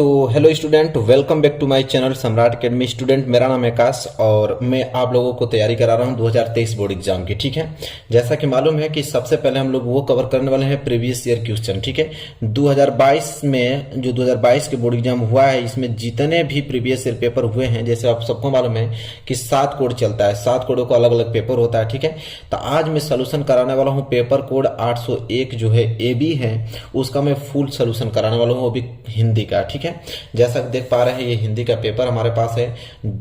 तो hello student, welcome back to my channel Samrat academy. Student, मेरा नाम है आकाश और मैं आप लोगों को तैयारी करा रहा हूं 2023 बोर्ड एग्जाम की। ठीक है, जैसा कि मालूम है कि सबसे पहले हम लोग वो कवर करने वाले हैं प्रीवियस ईयर क्वेश्चन। ठीक है, 2022 में जो 2022 के बोर्ड एग्जाम हुआ है, इसमें जितने भी प्रीवियस ईयर पेपर हुए हैं, जैसे आप सबको मालूम है कि 7 कोड चलता है, 7 कोडों का अलग अलग पेपर होता है। ठीक है, तो आज मैं सोल्यूशन कराने वाला हूँ पेपर कोड 801 जो है AB है, उसका मैं फुल सोल्यूशन कराने वाला हूँ, वो भी हिंदी का। ठीक है, जैसा देख पा रहे हैं ये हिंदी का पेपर हमारे पास है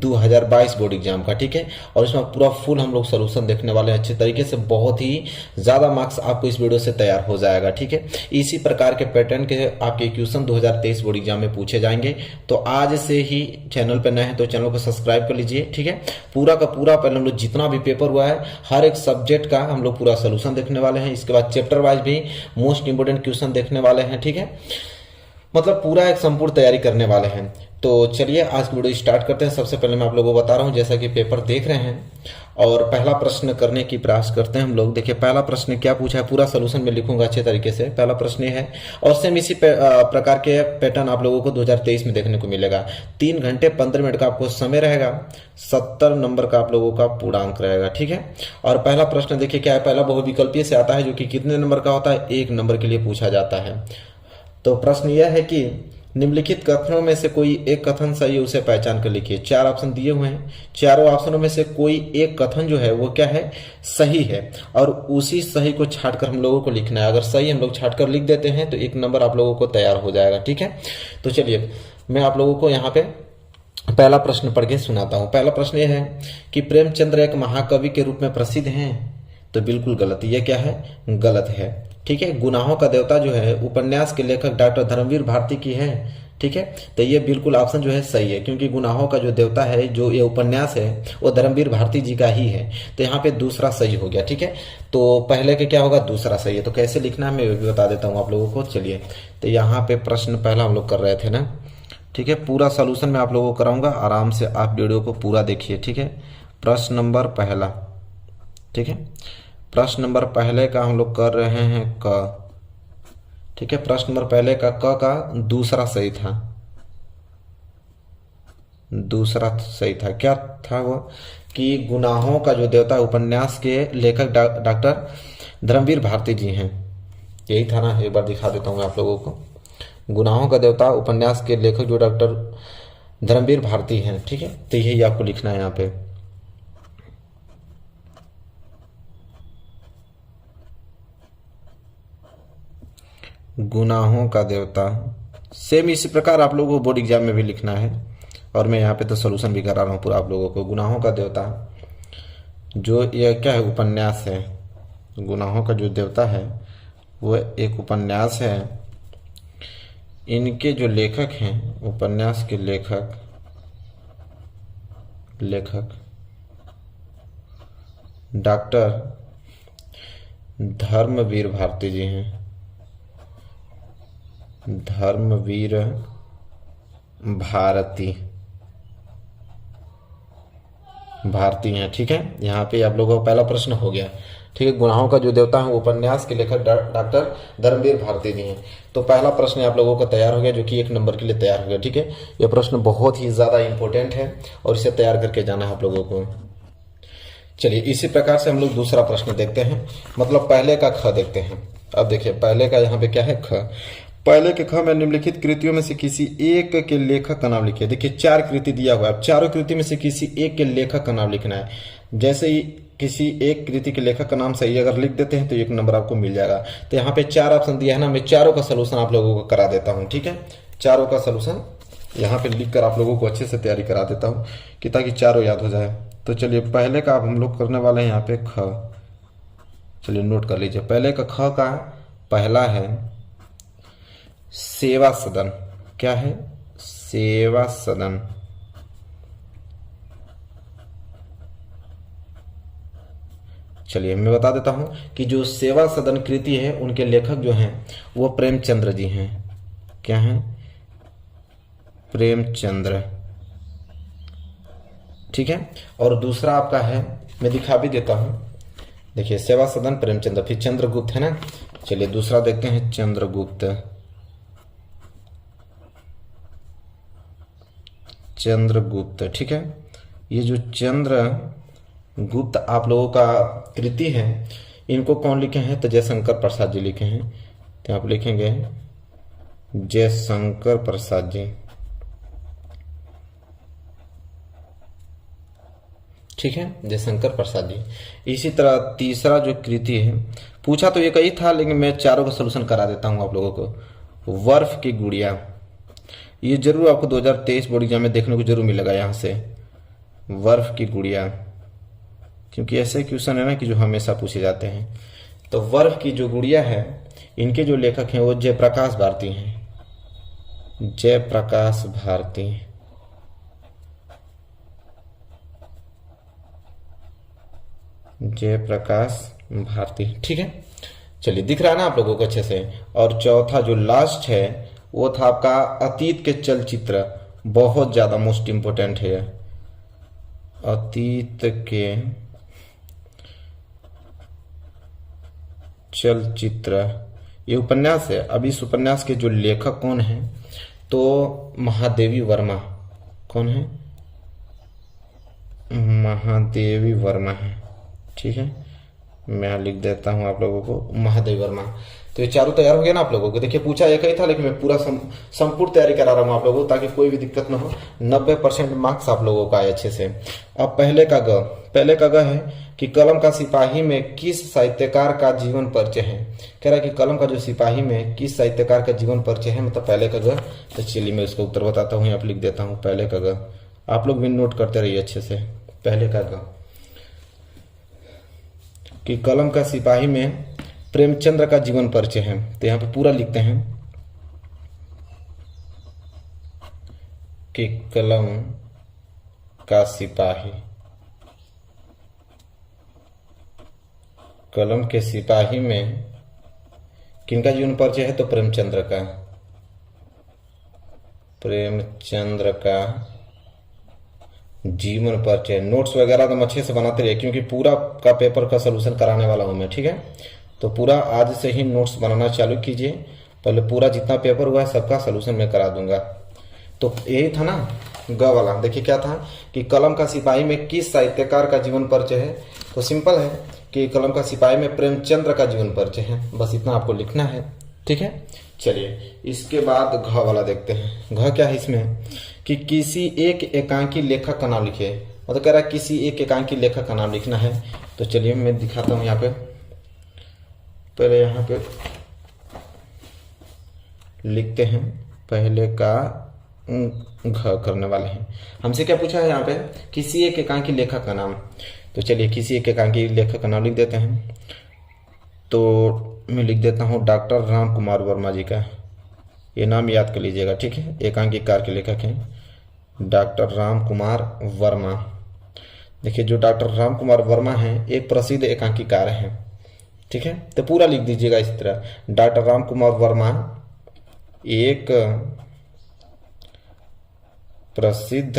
2022 बोर्ड एग्जाम का। ठीक है, और इसमें पूरा फुल हम लोग सोल्यूशन देखने वाले हैं अच्छे तरीके से। बहुत ही ज्यादा मार्क्स आपको इस वीडियो से तैयार हो जाएगा। ठीक है, इसी प्रकार के पैटर्न के आपके क्वेश्चन 2023 बोर्ड एग्जाम में पूछे जाएंगे। तो आज से ही चैनल पर नए हैं तो चैनल को सब्सक्राइब कर लीजिए। ठीक है, पूरा का पूरा पहले हम लोग जितना भी पेपर हुआ है हर एक सब्जेक्ट का हम लोग पूरा सोल्यूशन देखने वाले हैं। इसके बाद चैप्टर वाइज भी मोस्ट इंपोर्टेंट क्वेश्चन देखने वाले हैं। ठीक है, मतलब पूरा एक संपूर्ण तैयारी करने वाले हैं। तो चलिए आज की वीडियो स्टार्ट करते हैं। सबसे पहले मैं आप लोगों को बता रहा हूं, जैसा कि पेपर देख रहे हैं, और पहला प्रश्न करने की प्रयास करते हैं हम लोग। देखिए पहला प्रश्न क्या पूछा है, पूरा सोल्यूशन में लिखूंगा अच्छे तरीके से। पहला प्रश्न ये है, और सेम इसी प्रकार के पैटर्न आप लोगों को 2023 में देखने को मिलेगा। 3 घंटे 15 मिनट का आपको समय रहेगा, 70 नंबर का आप लोगों का पूर्णांक रहेगा। ठीक है, और पहला प्रश्न देखिए क्या है, पहला बहुविकल्पीय से आता है, जो कि कितने नंबर का होता है, 1 नंबर के लिए पूछा जाता है। तो प्रश्न यह है कि निम्नलिखित कथनों में से कोई एक कथन सही है, उसे पहचान कर लिखिए। 4 ऑप्शन दिए हुए हैं, चारों ऑप्शनों में से कोई एक कथन जो है वो क्या है, सही है, और उसी सही को छांटकर हम लोगों को लिखना है। अगर सही हम लोग छांटकर लिख देते हैं तो 1 नंबर आप लोगों को तैयार हो जाएगा। ठीक है, तो चलिए मैं आप लोगों को यहाँ पे पहला प्रश्न पढ़ के सुनाता हूँ। पहला प्रश्न यह है कि प्रेमचंद्र एक महाकवि के रूप में प्रसिद्ध हैं, तो बिल्कुल गलत। ये क्या है, गलत है। ठीक है, गुनाहों का देवता जो है उपन्यास के लेखक डॉक्टर धर्मवीर भारती की है। ठीक है, तो ये बिल्कुल ऑप्शन जो है सही है, क्योंकि गुनाहों का जो देवता है, जो ये उपन्यास है, वो धर्मवीर भारती जी का ही है। तो यहाँ पे दूसरा सही हो गया। ठीक है, तो पहले के क्या होगा, दूसरा सही है। तो कैसे लिखना है मैं भी बता देता हूँ आप लोगों को। चलिए, तो यहाँ पे प्रश्न पहला हम लोग कर रहे थे ना। ठीक है, पूरा सोल्यूशन मैं आप लोगों को कराऊंगा, आराम से आप वीडियो को पूरा देखिए। ठीक है, प्रश्न नंबर पहला। ठीक है, प्रश्न नंबर पहले का हम लोग कर रहे हैं क। ठीक है, प्रश्न नंबर पहले का क का दूसरा सही था, दूसरा सही था। क्या था वो, कि गुनाहों का जो देवता उपन्यास के लेखक डॉक्टर धर्मवीर भारती जी हैं। यही था ना, एक बार दिखा देता हूँ आप लोगों को। गुनाहों का देवता उपन्यास के लेखक जो डॉक्टर धर्मवीर भारती हैं। ठीक है, तो यही आपको लिखना है यहाँ पे। गुनाहों का देवता, सेम इसी प्रकार आप लोगों को बोर्ड एग्जाम में भी लिखना है, और मैं यहाँ पे तो सोल्यूशन भी करा रहा हूँ पूरा आप लोगों को। गुनाहों का देवता जो ये क्या है, उपन्यास है। गुनाहों का जो देवता है वो एक उपन्यास है। इनके जो लेखक हैं, उपन्यास के लेखक डॉक्टर धर्मवीर भारती जी हैं, धर्मवीर भारती हैं। ठीक है, यहाँ पे आप लोगों का पहला प्रश्न हो गया। ठीक है, गुनाहों का जो देवता है उपन्यास के लेखक डॉक्टर धर्मवीर भारती जी हैं। तो पहला प्रश्न आप लोगों का तैयार हो गया, जो कि 1 नंबर के लिए तैयार हो गया। ठीक है, यह प्रश्न बहुत ही ज्यादा इंपॉर्टेंट है और इसे तैयार करके जाना है आप लोगों को। चलिए इसी प्रकार से हम लोग दूसरा प्रश्न देखते हैं, मतलब पहले का ख देखते हैं। अब देखिए पहले का यहाँ पे क्या है, ख। पहले के ख में निम्नलिखित कृतियों में से किसी एक के लेखक का नाम लिखिए। देखिए 4 कृति दिया हुआ है, अब चारों कृति में से किसी एक के लेखक का नाम लिखना है। जैसे ही किसी एक कृति के लेखक का नाम सही अगर लिख देते हैं तो 1 नंबर आपको मिल जाएगा। तो यहाँ पे 4 ऑप्शन दिया है ना, मैं चारों का सोल्यूशन आप लोगों को करा देता हूँ। ठीक है, चारों का सोल्यूशन यहाँ पे लिख कर आप लोगों को अच्छे से तैयारी करा देता हूँ, कि ताकि चारों याद हो जाए। तो चलिए पहले का अब हम लोग करने वाले हैं यहाँ पे ख। चलिए नोट कर लीजिए, पहले का ख का पहला है सेवा सदन। क्या है, सेवा सदन। चलिए मैं बता देता हूं कि जो सेवा सदन कृति है उनके लेखक जो हैं वो प्रेमचंद्र जी हैं। क्या हैं, प्रेमचंद्र। ठीक है, और दूसरा आपका है, मैं दिखा भी देता हूं। देखिए सेवा सदन प्रेमचंद्र, फिर चंद्रगुप्त है ना। चलिए दूसरा देखते हैं, चंद्रगुप्त। चंद्रगुप्त। ठीक है, ये जो चंद्रगुप्त आप लोगों का कृति है, इनको कौन लिखे हैं? तो जयशंकर प्रसाद जी लिखे हैं। तो आप लिखेंगे जयशंकर प्रसाद जी। ठीक है, जयशंकर प्रसाद जी। इसी तरह तीसरा जो कृति है, पूछा तो ये कई था, लेकिन मैं चारों का सोल्यूशन करा देता हूं आप लोगों को। वर्फ की गुड़िया, ये जरूर आपको 2023 बोर्ड एग्जाम में देखने को जरूर मिलेगा यहां से, वर्फ की गुड़िया, क्योंकि ऐसे क्वेश्चन है ना कि जो हमेशा पूछे जाते हैं। तो वर्फ की जो गुड़िया है, इनके जो लेखक हैं वो जयप्रकाश भारती हैं, जयप्रकाश भारती। जयप्रकाश भारती। ठीक है, चलिए दिख रहा है ना आप लोगों को अच्छे से। और चौथा जो लास्ट है वो था आपका अतीत के चलचित्र, बहुत ज्यादा मोस्ट इंपोर्टेंट है। अतीत के चलचित्र, ये उपन्यास है। अब इस उपन्यास के जो लेखक कौन है? तो महादेवी वर्मा। कौन है? महादेवी वर्मा है। ठीक है, मैं यहाँ लिख देता हूं आप लोगों को, महादेवी वर्मा। तो ये चारों तैयार हो गया ना आप लोगों को। देखिए पूछा एक ही था, लेकिन मैं पूरा संपूर्ण तैयारी करा रहा हूं आप लोगों को, ताकि कोई भी दिक्कत ना हो। 90% मार्क्स आप लोगों का आए अच्छे से। अब पहले का ग है कि कलम का सिपाही में किस साहित्यकार का जीवन परिचय है। कह रहा है कि कलम का जो सिपाही में किस साहित्यकार का जीवन परिचय है, मतलब पहले का ग। तो चलिए मैं उसका उत्तर बताता हूँ, यहाँ पे लिख देता हूँ पहले का ग। आप लोग भी नोट करते रहिए अच्छे से। पहले का ग कि कलम का सिपाही में प्रेमचंद्र का जीवन परिचय है। तो यहां पे पूरा लिखते हैं कि कलम का सिपाही, कलम के सिपाही में किनका जीवन परिचय है? तो प्रेमचंद्र का, प्रेमचंद्र का जीवन परिचय। नोट्स वगैरह तो अच्छे से बनाते रहिए, क्योंकि पूरा का पेपर का सोल्यूशन कराने वाला हूं मैं। ठीक है, तो पूरा आज से ही नोट्स बनाना चालू कीजिए। पहले पूरा जितना पेपर हुआ है सबका सोल्यूशन मैं करा दूंगा। तो यही था ना ग वाला। देखिए क्या था कि कलम का सिपाही में किस साहित्यकार का जीवन परिचय है। तो सिंपल है कि कलम का सिपाही में प्रेमचंद्र का जीवन परिचय है, बस इतना आपको लिखना है। ठीक है, चलिए इसके बाद घ वाला देखते हैं। घ क्या है इसमें कि किसी एक एकांकी लेखक का नाम लिखे। मतलब कह रहा है किसी एक एकांकी लेखक का नाम लिखना है। तो चलिए मैं दिखाता हूं यहाँ पे। पहले यहाँ पे लिखते हैं, पहले का घ करने वाले हैं। हमसे क्या पूछा है यहाँ पे? किसी एक एकांकी लेखक का नाम। तो चलिए किसी एक एकांकी लेखक का नाम लिख देते हैं। तो मैं लिख देता हूँ डॉक्टर राम कुमार वर्मा जी का। ये नाम याद कर लीजिएगा। ठीक है, एकांकीकार के लेखक हैं डॉक्टर राम कुमार वर्मा। देखिए जो डॉक्टर राम कुमार वर्मा हैं एक प्रसिद्ध एकांकीकार हैं। ठीक है, तो पूरा लिख दीजिएगा इस तरह, डॉक्टर राम कुमार वर्मा एक प्रसिद्ध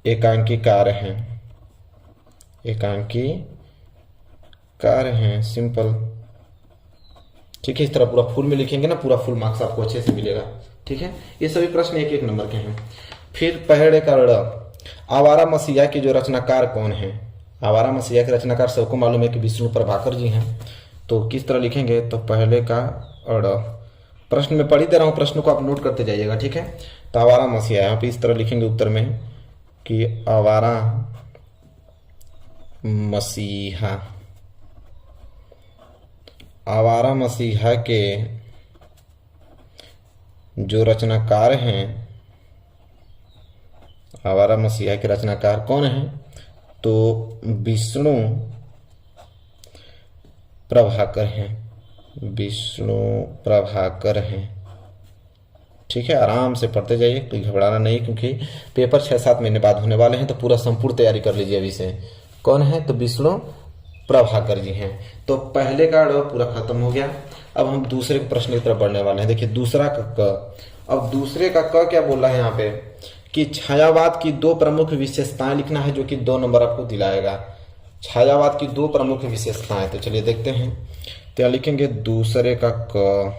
एकांकीकार हैं, एकांकीकार हैं, सिंपल। ठीक है, इस तरह पूरा फुल में लिखेंगे ना, पूरा फुल मार्क्स आपको अच्छे से मिलेगा। ठीक है, ये सभी प्रश्न एक एक नंबर के हैं। फिर पहले का ड़, आवारा मसीहा के जो रचनाकार कौन है? आवारा मसीहा के रचनाकार सबको मालूम है कि विष्णु प्रभाकर जी हैं। तो किस तरह लिखेंगे? तो पहले का अड़, प्रश्न में पढ़ ही दे रहा हूं, प्रश्न को आप नोट करते जाइएगा। ठीक है, तो आवारा मसीहा यहाँ पे इस तरह लिखेंगे उत्तर में कि आवारा मसीहा, आवारा मसीहा के जो रचनाकार हैं, आवारा मसीहा के रचनाकार कौन हैं? तो विष्णु प्रभाकर हैं, विष्णु प्रभाकर हैं। ठीक है, आराम से पढ़ते जाइए, कोई घबराना नहीं, क्योंकि पेपर 6-7 महीने बाद होने वाले हैं। तो पूरा संपूर्ण तैयारी कर लीजिए अभी से। कौन है? तो विष्णु प्रभाकर जी हैं। तो पहले का ड़ पूरा खत्म हो गया। अब हम दूसरे प्रश्न की तरफ बढ़ने वाले हैं। देखिए दूसरा का क। अब दूसरे का क क्या बोल रहा है यहाँ पे कि छायावाद की 2 प्रमुख विशेषताएं लिखना है, जो कि 2 नंबर आपको दिलाएगा। छायावाद की 2 प्रमुख विशेषताएं। तो चलिए देखते हैं, तो यहाँ लिखेंगे दूसरे का क,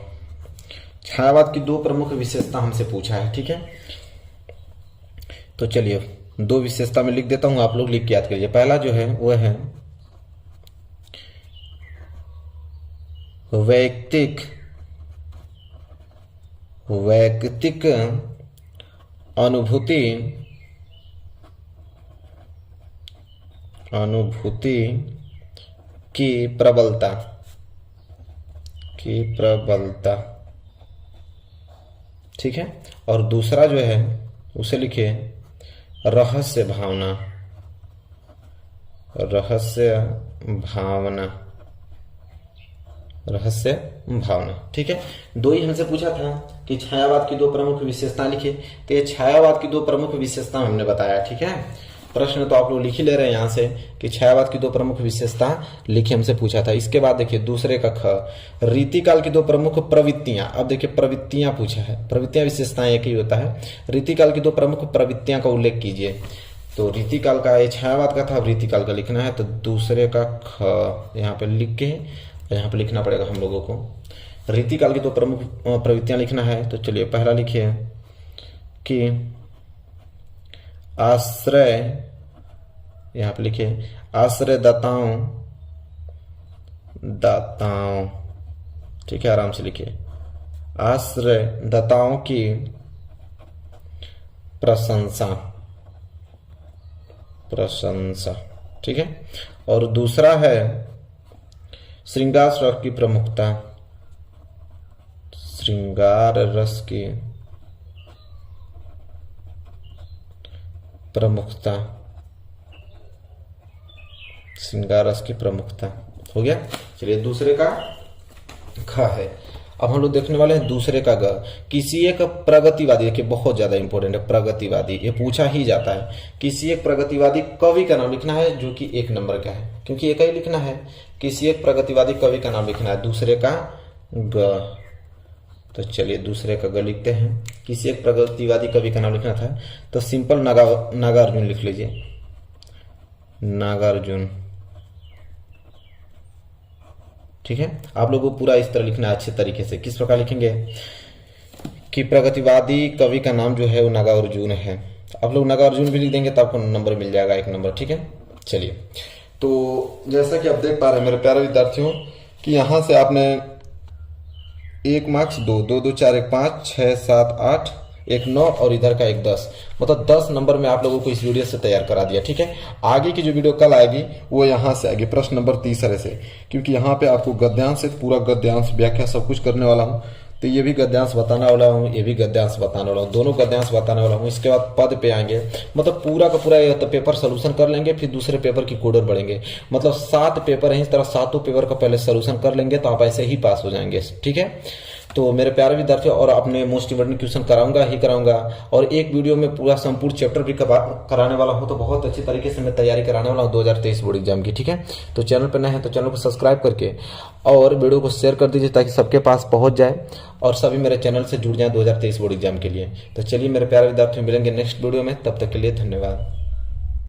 छायावाद की दो प्रमुख विशेषता हमसे पूछा है, ठीक है। तो चलिए दो विशेषता में लिख देता हूं, आप लोग लिख के याद करिए। पहला जो है वो है वैयक्तिक अनुभूति की प्रबलता ठीक है। और दूसरा जो है उसे लिखिए रहस्य भावना, ठीक है। दो ही हमसे पूछा था कि छायावाद की दो प्रमुख विशेषताएं लिखिए, तो ये छायावाद की दो प्रमुख विशेषता हमने बताया, ठीक है। प्रश्न तो आप लोग लिख ही ले रहे हैं यहां से कि छायावाद की दो प्रमुख विशेषता लिखिए, हमसे पूछा था। इसके बाद देखिए दूसरे का ख, रीतिकाल की दो प्रमुख प्रवृत्तियां। अब देखिए प्रवृत्तियां पूछा है, प्रवृत्तियां विशेषताएं एक ही होता है। रीतिकाल की दो प्रमुख प्रवृत्तियां का उल्लेख कीजिए। तो रीतिकाल का, ये छायावाद का था, अब रीतिकाल का लिखना है। तो दूसरे का ख यहाँ पे लिख के यहाँ पे लिखना पड़ेगा हम लोगों को। रीतिकाल की दो प्रमुख प्रवृत्तियां लिखना है। तो चलिए पहला लिखिए कि आश्रय, यहाँ पे लिखिए आश्रय दाताओं, ठीक है, आराम से लिखिए। आश्रय दाताओं की प्रशंसा, ठीक है। और दूसरा है श्रृंगार रस की प्रमुखता, श्रृंगार रस की प्रमुखता हो गया। चलिए दूसरे का ख है। अब हम लोग देखने वाले हैं दूसरे का ग। किसी एक प्रगतिवादी, देखिए बहुत ज्यादा इंपॉर्टेंट है प्रगतिवादी, ये पूछा ही जाता है। किसी एक प्रगतिवादी कवि का नाम लिखना है जो कि 1 नंबर का है, क्योंकि एक ही लिखना है। किसी एक प्रगतिवादी कवि का नाम लिखना है, दूसरे का ग। तो चलिए दूसरे का ग लिखते हैं। किसी एक प्रगतिवादी कवि का नाम लिखना था, तो सिंपल नागार्जुन लिख लीजिए, नागार्जुन, ठीक है। आप लोगों को पूरा इस तरह लिखना है अच्छे तरीके से। किस प्रकार लिखेंगे कि प्रगतिवादी कवि का नाम जो है वो नागार्जुन है। आप लोग नागार्जुन भी लिख देंगे तो आपको नंबर मिल जाएगा, 1 नंबर, ठीक है। चलिए तो जैसा कि आप देख पा रहे हैं मेरे प्यारे विद्यार्थियों कि यहां से आपने 1 मार्क्स 2 2 2 4 1 5 6 7 8 1 9 और इधर का 1 10, मतलब 10 नंबर में आप लोगों को इस वीडियो से तैयार करा दिया, ठीक है। आगे की जो वीडियो कल आएगी वो यहाँ से आएगी, प्रश्न नंबर 30 से, क्योंकि यहाँ पे आपको गद्यांश से पूरा गद्यांश व्याख्या सब कुछ करने वाला हूँ। तो ये भी गद्यांश बताने वाला हूँ, ये भी गद्यांश बताने वाला हूँ, दोनों गद्यांश बताने वाला हूँ। इसके बाद पद पे आएंगे, मतलब पूरा का पूरा तो पेपर सोल्यूशन कर लेंगे, फिर दूसरे पेपर की कोडर बढ़ेंगे। मतलब 7 पेपर है, इस तरह 7 पेपर का पहले सोल्यूशन कर लेंगे तो आप ऐसे ही पास हो जाएंगे, ठीक है। तो मेरे प्यारे विद्यार्थियों, और अपने मोस्ट इम्पोर्टेंट क्वेश्चन कराऊंगा और एक वीडियो में पूरा संपूर्ण चैप्टर भी कराने वाला हूं। तो बहुत अच्छी तरीके से मैं तैयारी कराने वाला हूं 2023 बोर्ड एग्जाम की, ठीक है। तो चैनल पर नए हैं तो चैनल को सब्सक्राइब करके और वीडियो को शेयर कर दीजिए ताकि सबके पास पहुंच जाए और सभी मेरे चैनल से जुड़ जाए 2023 बोर्ड एग्जाम के लिए। तो चलिए मेरे प्यारे विद्यार्थियों, मिलेंगे नेक्स्ट वीडियो में, तब तक के लिए धन्यवाद।